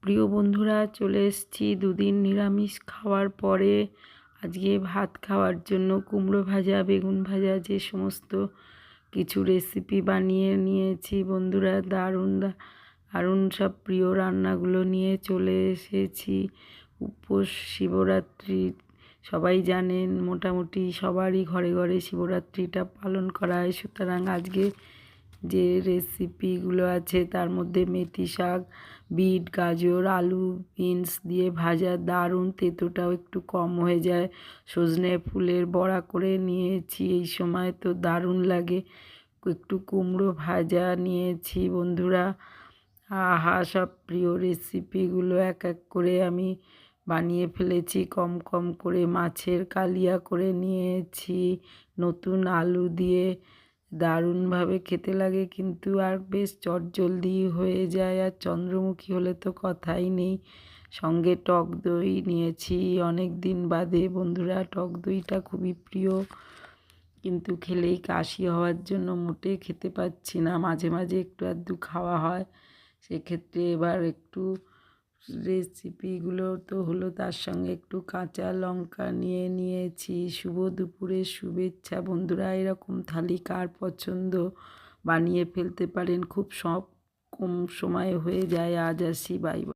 প্রিয় বন্ধুরা, চলে এসেছি দুদিন নিরামিষ খাওয়ার পরে। আজকে ভাত খাওয়ার জন্য কুমড়ো ভাজা, বেগুন ভাজা, যে সমস্ত কিছু রেসিপি বানিয়ে নিয়েছি বন্ধুরা। দারুণ দারুণ সব প্রিয় রান্নাগুলো নিয়ে চলে এসেছি। উপোস শিবরাত্রি সবাই জানেন, মোটামুটি সবারই ঘরে ঘরে শিবরাত্রিটা পালন করা হয়। সুতরাং আজকে যে রেসিপিগুলো আছে তার মধ্যে মেথি শাক, বিট, গাজর, আলু, বিনস দিয়ে ভাজা, দারুণ, তেঁতোটাও একটু কম হয়ে যায়। সজনে ফুলের বড়া করে নিয়েছি, এই সময় তো দারুণ লাগে। একটু কুমড়ো ভাজা নিয়েছি বন্ধুরা। আহা, সব প্রিয় রেসিপিগুলো এক এক করে আমি বানিয়ে ফেলেছি। কম কম করে মাছের কালিয়া করে নিয়েছি, নতুন আলু দিয়ে দারুণভাবে খেতে লাগে, কিন্তু আর বেশ চটজলদি হয়ে যায়। আর চন্দ্রমুখী হলে তো কথাই নেই। সঙ্গে টক দই নিয়েছি অনেক দিন বাদে বন্ধুরা। টক দইটা খুবই প্রিয়, কিন্তু খেলেই কাশি হওয়ার জন্য মোটেই খেতে পাচ্ছি না। মাঝে মাঝে একটু আধটু খাওয়া হয়। সেক্ষেত্রে এবার একটু রেসিপিগুলো তো হলো, তার সঙ্গে একটু কাঁচা লঙ্কা নিয়ে নিয়েছি। শুভ দুপুরের শুভেচ্ছা বন্ধুরা। এরকম থালি কার পছন্দ, বানিয়ে ফেলতে পারেন, খুব কম সময়ে হয়ে যায়। আজ আসি, বাই বাই।